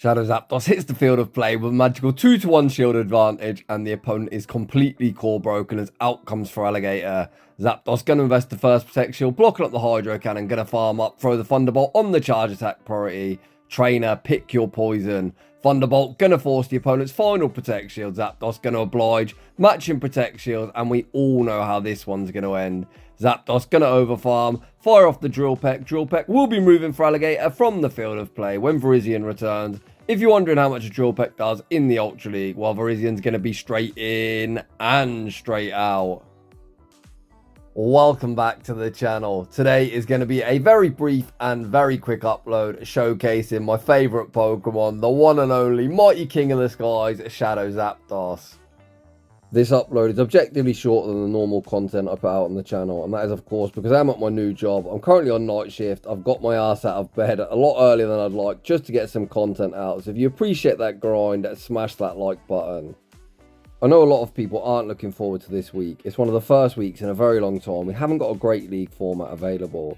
Shadow Zapdos hits the field of play with a magical 2-1 shield advantage, and the opponent is completely core broken as out comes for Alligator. Zapdos gonna invest the first Protect Shield, blocking up the Hydro Cannon, gonna farm up, throw the Thunderbolt on the charge attack priority. Trainer, pick your poison. Thunderbolt gonna force the opponent's final Protect Shield. Zapdos gonna oblige, matching Protect Shield, and we all know how this one's gonna end. Zapdos gonna overfarm, fire off the Drill Peck. Drill Peck will be moving for Alligator from the field of play when Virizion returns. If you're wondering how much a Drill Peck does in the Ultra League, well, Virizion's gonna be straight in and straight out. Welcome back to the channel. Today is going to be a very brief and very quick upload showcasing my favourite Pokemon, the one and only mighty king of the skies, Shadow Zapdos. This upload is objectively shorter than the normal content I put out on the channel, and that is of course because I'm at my new job. I'm currently on night shift. I've got my ass out of bed a lot earlier than I'd like just to get some content out. So if you appreciate that grind, smash that like button. I know a lot of people aren't looking forward to this week. It's one of the first weeks in a very long time. We haven't got a great league format available.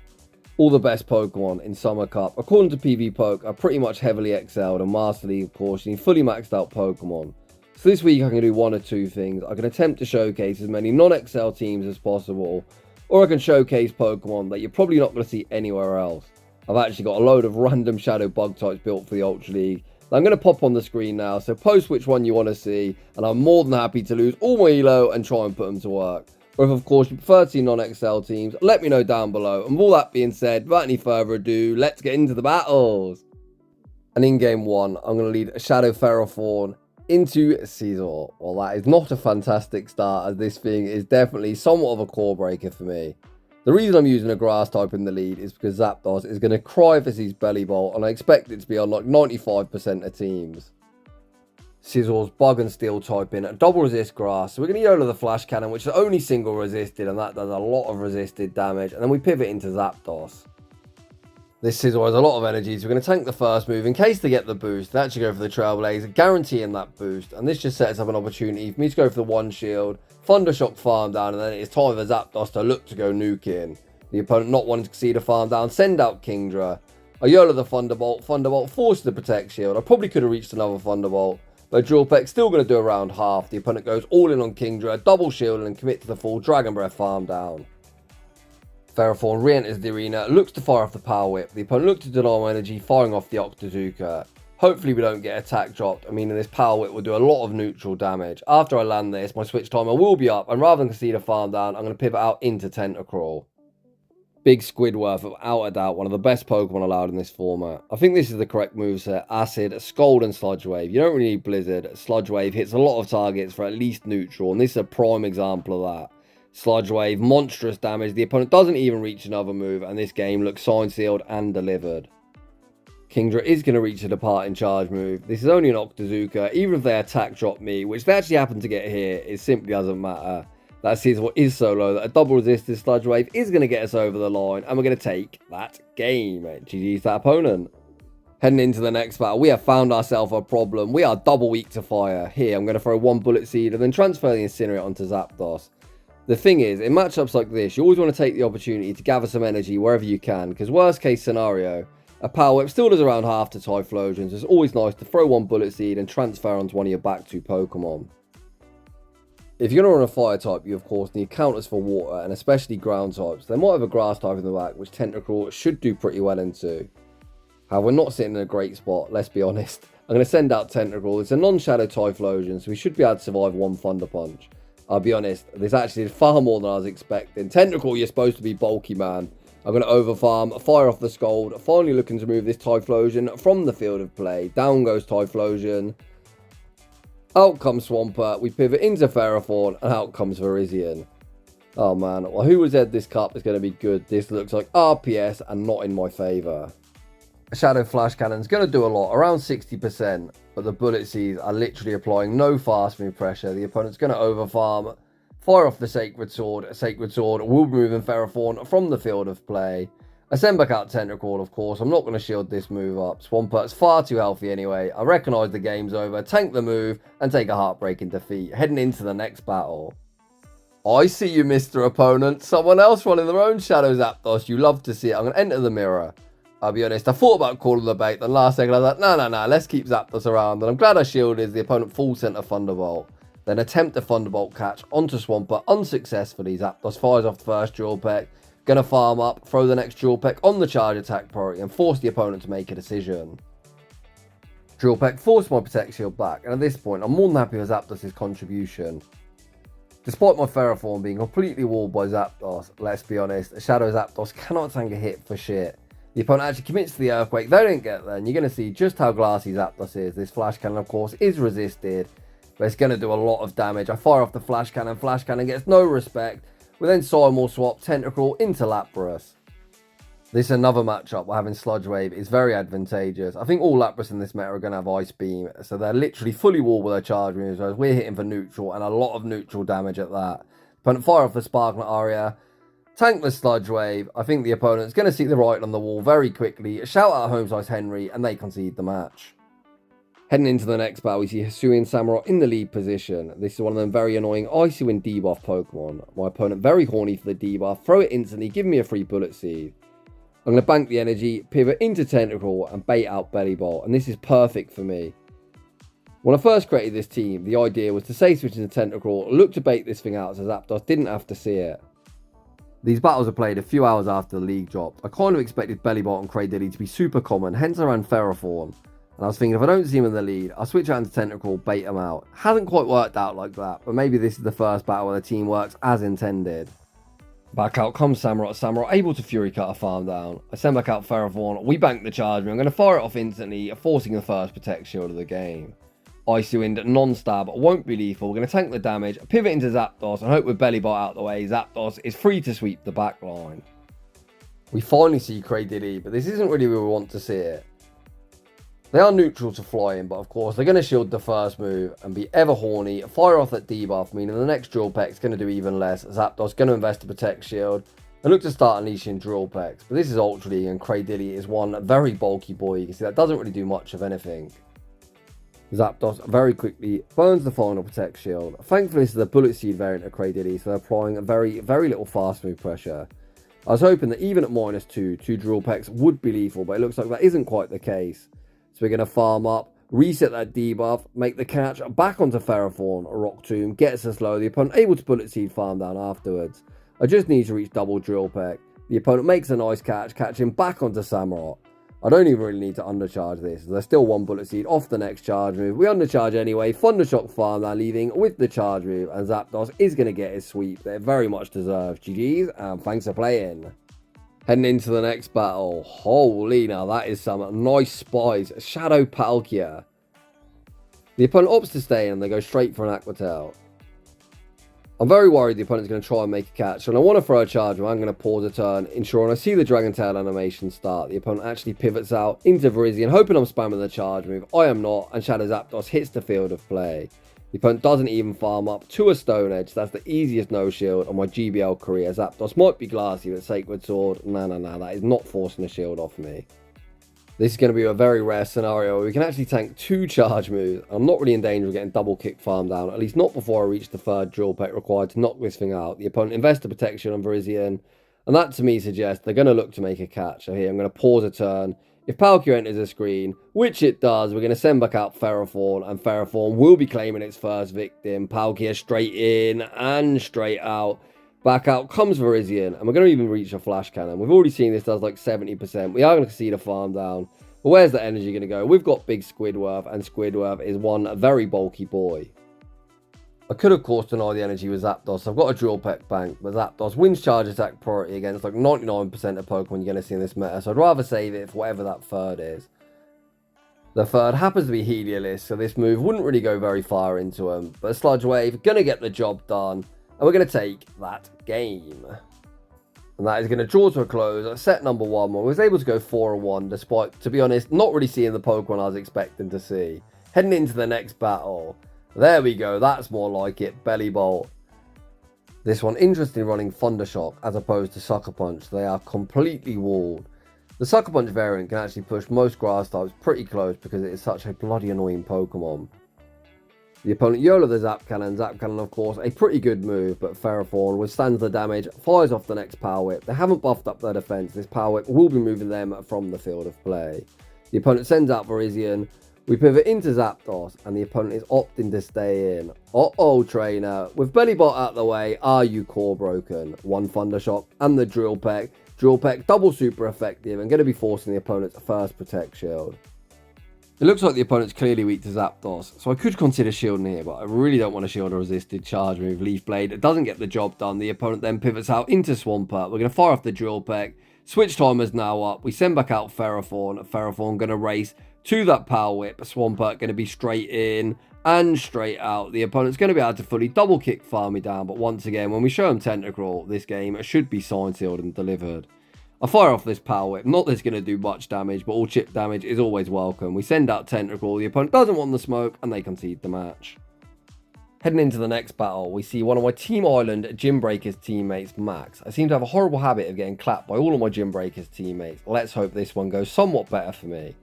All the best Pokemon in Summer Cup, according to PvPoke, are pretty much heavily excelled, and Master League, of course, you need fully maxed out Pokemon. So this week I can do one or two things. I can attempt to showcase as many non-Excel teams as possible, or I can showcase Pokemon that you're probably not going to see anywhere else. I've actually got a load of random Shadow Bug types built for the Ultra League. I'm going to pop on the screen now, so post which one you want to see, and I'm more than happy to lose all my elo and try and put them to work. Or if of course you prefer to see non-Excel teams, let me know down below. And with all that being said, without any further ado, let's get into the battles. And in game one, I'm going to lead Shadow Ferrothorn into Scissor. Well, that is not a fantastic start, as this thing is definitely somewhat of a core breaker for me. The reason I'm using a grass type in the lead is because Zapdos is going to cry if it sees Bellibolt, and I expect it to be on like 95% of teams. Scissor's bug and steel type in, double resist grass, so we're going to YOLO the flash cannon, which is only single resisted, and that does a lot of resisted damage, and then we pivot into Zapdos. This Scissor has a lot of energy, so we're going to tank the first move in case they get the boost, and actually go for the Trailblazer, guaranteeing that boost, and this just sets up an opportunity for me to go for the one shield, Thundershock farm down, and then it's time for Zapdos to look to go nuking. The opponent not wanting to concede a farm down, send out Kingdra. I YOLO the Thunderbolt, Thunderbolt forces the Protect Shield. I probably could have reached another Thunderbolt, but Drill Peck's still going to do around half. The opponent goes all in on Kingdra, double shield, and commit to the full Dragon Breath farm down. Ferrothorn re-enters the arena, looks to fire off the Power Whip. The opponent looks to deny my energy, firing off the Octazooka. Hopefully we don't get attack dropped. I mean, this Power Whip will do a lot of neutral damage. After I land this, my switch timer will be up, and rather than concede a farm down, I'm going to pivot out into Tentacruel. Big Squidward, without a doubt, one of the best Pokemon allowed in this format. I think this is the correct moveset. Acid, Scald, and Sludge Wave. You don't really need Blizzard. Sludge Wave hits a lot of targets for at least neutral, and this is a prime example of that. Sludge Wave, monstrous damage. The opponent doesn't even reach another move, and this game looks signed, sealed, and delivered. Kingdra is going to reach a departing charge move. This is only an Octazooka. Even if they attack drop me, which they actually happen to get here, it simply doesn't matter. That Scissor is so low that a double resisted Sludge Wave is going to get us over the line, and we're going to take that game. GG's that opponent. Heading into the next battle, we have found ourselves a problem. We are double weak to fire. Here, I'm going to throw one Bullet Seed and then transfer the Incinerate onto Zapdos. The thing is, in matchups like this, you always want to take the opportunity to gather some energy wherever you can, because worst case scenario, a Power Whip still does around half to Typhlosion, so it's always nice to throw one Bullet Seed and transfer onto one of your back two Pokemon. If you're going to run a Fire type, you of course need counters for Water, and especially Ground types. They might have a Grass type in the back, which Tentacruel should do pretty well into. However, we're not sitting in a great spot, let's be honest. I'm going to send out Tentacruel. It's a non-Shadow Typhlosion, so we should be able to survive one Thunder Punch. I'll be honest, this actually did far more than I was expecting. Tentacruel, you're supposed to be bulky, man. I'm going to overfarm, fire off the Scald, finally looking to move this Typhlosion from the field of play. Down goes Typhlosion. Out comes Swampert, we pivot into Ferrothorn, and out comes Virizion. Oh man, well who was said this cup is going to be good? This looks like RPS and not in my favour. A Shadow Flash Cannon is going to do a lot, around 60%, but the Bullet Seeds are literally applying no fast move pressure. The opponent's going to overfarm. Fire off the Sacred Sword. A Sacred Sword will be moving Ferrothorn from the field of play. I send back out Tentacruel, of course. I'm not going to shield this move up. Swampert's far too healthy anyway. I recognise the game's over, tank the move, and take a heartbreaking defeat. Heading into the next battle. I see you, Mr. Opponent. Someone else running their own Shadow Zapdos. You love to see it. I'm going to enter the mirror. I'll be honest, I thought about calling the bait, then last second I was like, no, let's keep Zapdos around. And I'm glad I shielded the opponent full center Thunderbolt. Then attempt a Thunderbolt catch onto Swampert unsuccessfully. Zapdos fires off the first Drill Peck. Gonna farm up, throw the next Drill Peck on the charge attack priority and force the opponent to make a decision. Drill Peck forced my Protect Shield back, and at this point I'm more than happy with Zapdos' contribution. Despite my Ferrothorn being completely walled by Zapdos, let's be honest, Shadow Zapdos cannot tank a hit for shit. The opponent actually commits to the Earthquake, they don't get there, and you're going to see just how glassy Zapdos is. This Flash Cannon, of course, is resisted, but it's going to do a lot of damage. I fire off the Flash Cannon gets no respect. We then Simul swap Tentacruel into Lapras. This is another matchup where having Sludge Wave is very advantageous. I think all Lapras in this meta are going to have Ice Beam, so they're literally fully walled with their charge moves, whereas we're hitting for neutral, and a lot of neutral damage at that. Opponent fire off the Sparklet Aria, tank the Sludge Wave. I think the opponent's going to see the writing on the wall very quickly, shout out Home Size Henry, and they concede the match. Heading into the next battle, we see Hisuian Samurott in the lead position. This is one of them very annoying Icy Wind debuff Pokemon. My opponent very horny for the debuff, throw it instantly, give me a free Bullet Seed. I'm going to bank the energy, pivot into Tentacruel, and bait out Bellibolt, and this is perfect for me. When I first created this team, the idea was to say switch into Tentacruel, look to bait this thing out so Zapdos didn't have to see it. These battles are played a few hours after the league dropped. I kind of expected Bellibolt and Cradily to be super common, hence I ran Ferrothorn. And I was thinking if I don't see him in the lead, I'll switch out into Tentacruel, bait him out. Hasn't quite worked out like that, but maybe this is the first battle where the team works as intended. Back out comes Samurott able to Fury Cut a farm down. I send back out Ferrothorn, we bank the charge, I'm going to fire it off instantly, forcing the first Protect Shield of the game. Icy Wind non-stab won't be lethal, we're going to tank the damage, pivot into Zapdos, and hope with Bellibolt out the way, Zapdos is free to sweep the back line. We finally see Cradily, but this isn't really where we want to see it. They are neutral to flying, but of course they're going to shield the first move and be ever horny, fire off that debuff, meaning the next Drill Peck's going to do even less. Zapdos going to invest a Protect Shield and look to start unleashing Drill Pecks. But this is Ultra League and Cradily is one very bulky boy. You can see that doesn't really do much of anything. Zapdos very quickly burns the final Protect Shield. Thankfully this is the Bullet Seed variant of Cradily, so they're applying a very little fast move pressure. I was hoping that even at -2, 2 Drill Pecks would be lethal, but it looks like that isn't quite the case. So we're going to farm up, reset that debuff, make the catch, back onto Ferrothorn, a Rock Tomb, gets us low, the opponent able to Bullet Seed farm down afterwards. I just need to reach double Drill Peck. The opponent makes a nice catch him back onto Samurott. I don't even really need to undercharge this, there's still one Bullet Seed off the next charge move. We undercharge anyway, Thundershock farm down, leaving with the charge move, and Zapdos is going to get his sweep that it very much deserves. GG's, and thanks for playing. Heading into the next battle. Holy, now that is some nice spice. Shadow Palkia. The opponent opts to stay and they go straight for an Aqua Tail. I'm very worried the opponent's going to try and make a catch. And I want to throw a charge, but I'm going to pause a turn, ensuring I see the Dragon Tail animation start. The opponent actually pivots out into Virizion, hoping I'm spamming the charge move. I am not, and Shadow Zapdos hits the field of play. The opponent doesn't even farm up to a Stone Edge. That's the easiest no shield on my GBL career. Zapdos might be glassy, but Sacred Sword, no, that is not forcing a shield off me. This is going to be a very rare scenario where we can actually tank 2 charge moves. I'm not really in danger of getting double kick farm down, at least not before I reach the 3rd Drill Peck required to knock this thing out. The opponent invests a protection on Virizion, and that to me suggests they're going to look to make a catch. So here I'm going to pause a turn. If Palkia enters the screen, which it does, we're going to send back out Ferrothorn, and Ferrothorn will be claiming its first victim. Palkia straight in and straight out. Back out comes Virizion, and we're going to even reach a Flash Cannon. We've already seen this does like 70%. We are going to see the farm down. But where's the energy going to go? We've got big Squidward, and Squidward is one very bulky boy. I could, of course, deny the energy with Zapdos. I've got a Drill Peck bank, but Zapdos wins charge attack priority against like 99% of Pokemon you're going to see in this meta. So I'd rather save it for whatever that 3rd is. The 3rd happens to be Heliolisk, so this move wouldn't really go very far into him. But Sludge Wave, going to get the job done. And we're going to take that game. And that is going to draw to a close at set number 1, where we was able to go 4-1, despite, to be honest, not really seeing the Pokemon I was expecting to see. Heading into the next battle. There we go, that's more like it, Bellibolt. This one interesting running Thundershock as opposed to Sucker Punch. They are completely walled. The Sucker Punch variant can actually push most grass types pretty close because it is such a bloody annoying Pokemon. The opponent YOLO the Zap Cannon. Zap Cannon, of course, a pretty good move, but Ferrothorn withstands the damage, fires off the next Power Whip. They haven't buffed up their defense. This Power Whip will be moving them from the field of play. The opponent sends out Virizion. We pivot into Zapdos, and the opponent is opting to stay in. Uh-oh, trainer. With Bellibolt out the way, are you core broken? One Thunder Shock and the Drill Peck. Drill Peck double super effective and going to be forcing the opponent's first Protect Shield. It looks like the opponent's clearly weak to Zapdos, so I could consider shielding here, but I really don't want to shield a resisted charge move. Leaf Blade, it doesn't get the job done. The opponent then pivots out into Swampert. We're going to fire off the Drill Peck. Switch timer's now up. We send back out Ferrothorn. Ferrothorn going to race to that Power Whip. Swampert going to be straight in and straight out. The opponent's going to be able to fully double kick farm me down, but once again, when we show him Tentacruel, this game should be signed, sealed and delivered. I fire off this Power Whip. Not that it's going to do much damage, but all chip damage is always welcome. We send out Tentacruel. The opponent doesn't want the smoke, and they concede the match. Heading into the next battle, we see one of my Team Island Gym Breakers teammates, Max. I seem to have a horrible habit of getting clapped by all of my Gym Breakers teammates. Let's hope this one goes somewhat better for me.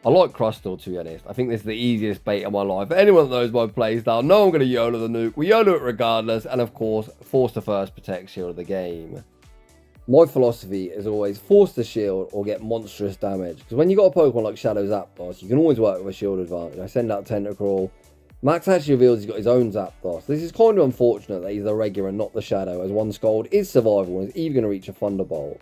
I like Crustle, to be honest. I think this is the easiest bait of my life. For anyone that knows my playstyle, no, I'm going to YOLO the nuke. We YOLO it regardless, and of course, force the first Protect Shield of the game. My philosophy is always force the shield or get monstrous damage. Because when you got a Pokemon like Shadow Zapdos, you can always work with a shield advantage. I send out Tentacruel. Max actually reveals he's got his own Zapdos. This is kind of unfortunate that he's the regular and not the Shadow, as one Scald is survivable and is even going to reach a Thunderbolt.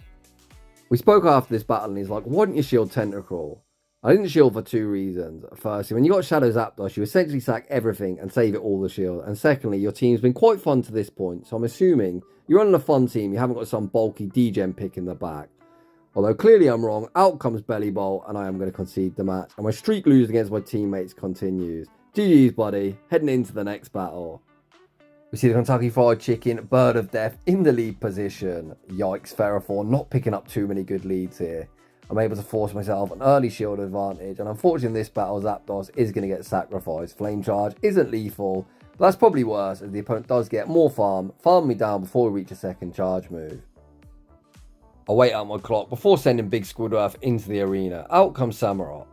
We spoke after this battle and he's like, why didn't you shield Tentacruel? I didn't shield for two reasons. Firstly, when you got Shadow Zapdos, you essentially sack everything and save it all the shield. And secondly, your team's been quite fun to this point, so I'm assuming you're running a fun team, you haven't got some bulky D-Gen pick in the back. Although clearly I'm wrong, out comes Bellibolt and I am going to concede the match. And my streak losing against my teammates continues. GG's buddy, heading into the next battle. We see the Kentucky Fried Chicken, Bird of Death in the lead position. Yikes, Ferrothorn not picking up too many good leads here. I'm able to force myself an early shield advantage, and unfortunately in this battle Zapdos is going to get sacrificed. Flame Charge isn't lethal, but that's probably worse as the opponent does get more farm me down before we reach a second charge move. I wait out my clock before sending Big Squidward into the arena. Out comes Samurott.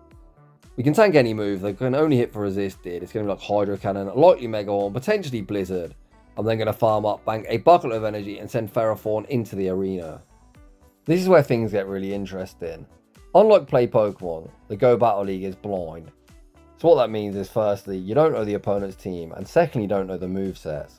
We can tank any move, they can only hit for resisted. It's going to be like Hydro Cannon, likely Mega Horn, potentially Blizzard. I'm then going to farm up, bank a bucket of energy and send Ferrothorn into the arena. This is where things get really interesting. Unlike Play Pokemon, the Go Battle League is blind. So what that means is firstly, you don't know the opponent's team, and secondly, you don't know the movesets.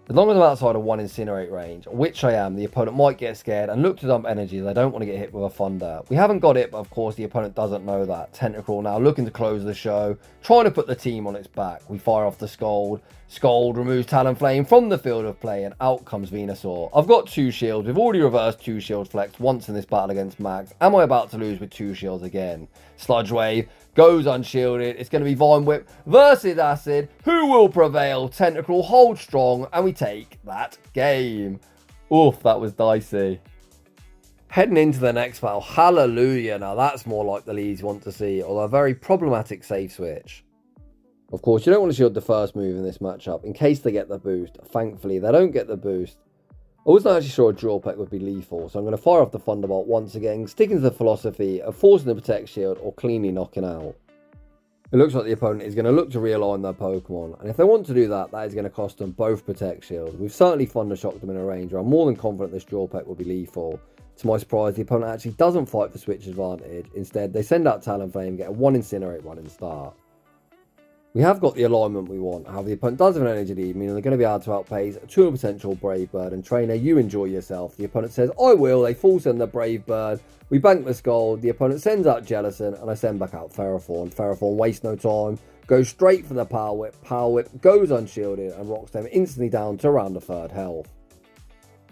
As long as I'm outside of one Incinerate range, which I am, the opponent might get scared and look to dump energy as I don't want to get hit with a Thunder. We haven't got it, but of course the opponent doesn't know that. Tentacruel now looking to close the show, trying to put the team on its back. We fire off the Scald. Scald removes Talonflame from the field of play and out comes Venusaur. I've got two shields. We've already reversed two shield flex once in this battle against Max. Am I about to lose with two shields again? Sludge Wave goes unshielded. It's going to be Vine Whip versus Acid. Who will prevail? Tentacruel holds strong and we take that game. Oof, that was dicey. Heading into the next battle, hallelujah. Now that's more like the leads you want to see, although a very problematic save switch. Of course, you don't want to shield the first move in this matchup in case they get the boost. Thankfully, they don't get the boost. I wasn't actually sure a Drill Peck would be lethal, so I'm going to fire off the Thunderbolt once again, sticking to the philosophy of forcing the Protect Shield or cleanly knocking out. It looks like the opponent is going to look to realign their Pokemon, and if they want to do that, that is going to cost them both Protect Shields. We've certainly Thunder Shocked them in a range, where I'm more than confident this Drill Peck will be lethal. To my surprise, the opponent actually doesn't fight for switch advantage. Instead, they send out Talonflame, get a 1 Incinerate, 1 in start. We have got the alignment we want, however the opponent does have an energy lead, meaning they're going to be able to outpace to a potential Brave Bird. And trainer, you enjoy yourself. The opponent says, I will. They full send the Brave Bird. We bank the Scald. The opponent sends out Jellicent, and I send back out Ferrothorn. Ferrothorn wastes no time, goes straight for the Power Whip. Power Whip goes unshielded and rocks them instantly down to around the third health.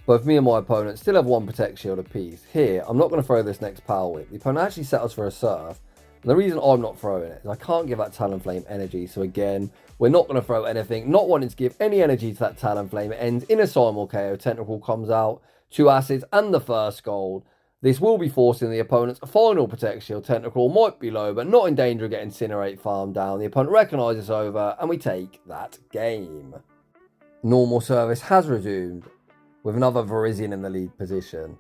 Both me and my opponent still have 1 Protect Shield apiece. Here, I'm not going to throw this next Power Whip. The opponent actually settles for a Surf. And the reason I'm not throwing it is I can't give that Talonflame energy. So again, we're not going to throw anything. Not wanting to give any energy to that Talonflame. It ends in a Simul KO. Tentacruel comes out, 2 Acids and the first Gold. This will be forcing the opponent's final Protect Shield. Tentacruel might be low, but not in danger of getting Incinerate farmed down. The opponent recognises over, and we take that game. Normal service has resumed, with another Virizion in the lead position.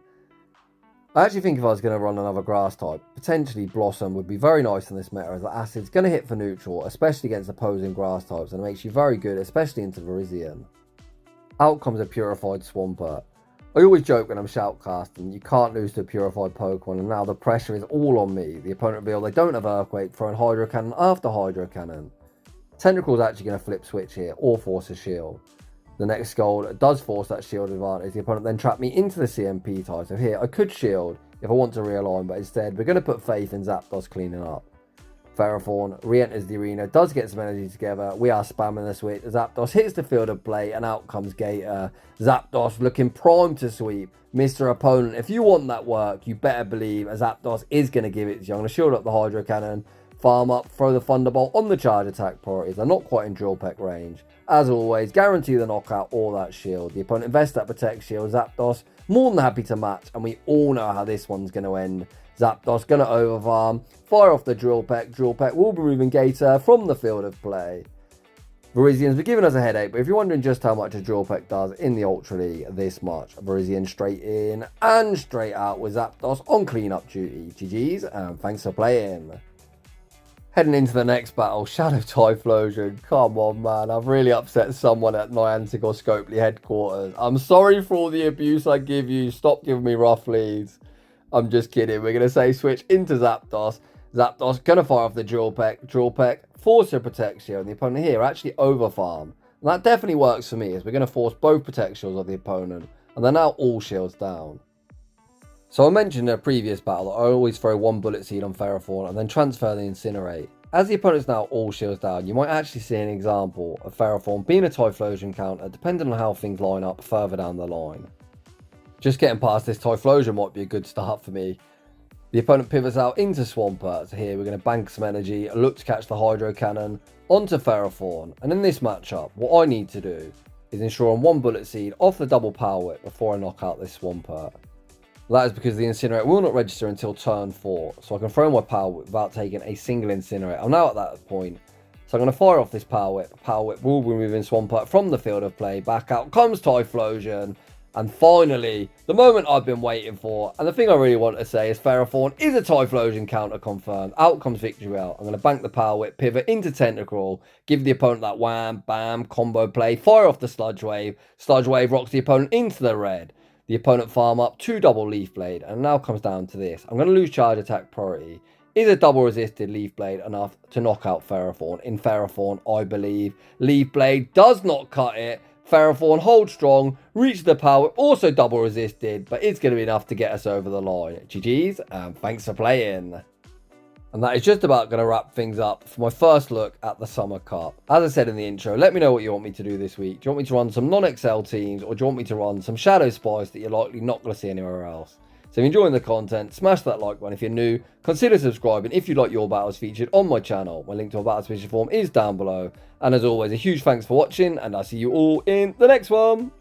I actually think if I was going to run another grass type, potentially Blossom would be very nice in this meta, as the Acid's going to hit for neutral, especially against opposing grass types, and it makes you very good, especially into Virizion. Out comes a Purified Swampert. I always joke when I'm shoutcasting, you can't lose to a Purified Pokemon, and now the pressure is all on me. The opponent reveal they don't have Earthquake, throwing Hydro Cannon after Hydro Cannon. Tentacruel is actually going to flip switch here, or force a shield. The next Scold does force that shield advantage. The opponent then trapped me into the CMP type. So here, I could shield if I want to realign, but instead, we're going to put faith in Zapdos cleaning up. Ferrothorn re-enters the arena, does get some energy together. We are spamming the switch. Zapdos hits the field of play, and out comes Gator. Zapdos looking primed to sweep. Mr. Opponent, if you want that work, you better believe Zapdos is going to give it to you. I'm going to shield up the Hydro Cannon, farm up, throw the Thunderbolt on the charge attack priorities. They're not quite in Drill Peck range. As always, guarantee the knockout or that shield. The opponent invests that protect shield. Zapdos more than happy to match, and we all know how this one's going to end. Zapdos going to overfarm, fire off the Drill Peck. Drill Peck will be removing Gator from the field of play. Virizion's been giving us a headache, but if you're wondering just how much a Drill Peck does in the Ultra League, this much. Virizion straight in and straight out with Zapdos on cleanup duty. GG's, and thanks for playing. Heading into the next battle, Shadow Typhlosion. Come on, man. I've really upset someone at Niantic or Scopely headquarters. I'm sorry for all the abuse I give you. Stop giving me rough leads. I'm just kidding. We're going to say switch into Zapdos. Zapdos going to fire off the Drill Peck. Drill Peck, force a Protect Shield. And the opponent here actually overfarm. And that definitely works for me, as we're going to force both Protect Shields of the opponent. And they're now all shields down. So I mentioned in a previous battle that I always throw one Bullet Seed on Ferrothorn and then transfer the Incinerate. As the opponent's now all shields down, you might actually see an example of Ferrothorn being a Typhlosion counter, depending on how things line up further down the line. Just getting past this Typhlosion might be a good start for me. The opponent pivots out into Swampert. So here we're going to bank some energy, look to catch the Hydro Cannon onto Ferrothorn. And in this matchup, what I need to do is ensure on one Bullet Seed off the double Power Whip before I knock out this Swampert. That is because the Incinerate will not register until turn 4, so I can throw my Power Whip without taking a single Incinerate. I'm now at that point, so I'm going to fire off this Power Whip. Power Whip will be removing Swampert from the field of play. Back out comes Typhlosion, and finally, the moment I've been waiting for, and the thing I really want to say is Ferrothorn is a Typhlosion counter confirmed. Out comes Victory Bell. I'm going to bank the Power Whip, pivot into Tentacruel, give the opponent that wham, bam, combo play, fire off the Sludge Wave. Sludge Wave rocks the opponent into the red. The opponent farm up 2 double Leaf Blade, and now comes down to this. I'm going to lose charge attack priority. Is a double resisted Leaf Blade enough to knock out Ferrothorn? In Ferrothorn, I believe. Leaf Blade does not cut it. Ferrothorn holds strong, reaches the power, also double resisted, but it's going to be enough to get us over the line. GG's, and thanks for playing. And that is just about going to wrap things up for my first look at the Summer Cup. As I said in the intro, let me know what you want me to do this week. Do you want me to run some non-XL teams, or do you want me to run some Shadow Spice that you're likely not going to see anywhere else? So if you're enjoying the content, smash that like button. If you're new, consider subscribing if you'd like your battles featured on my channel. My link to my battle submission form is down below. And as always, a huge thanks for watching, and I'll see you all in the next one.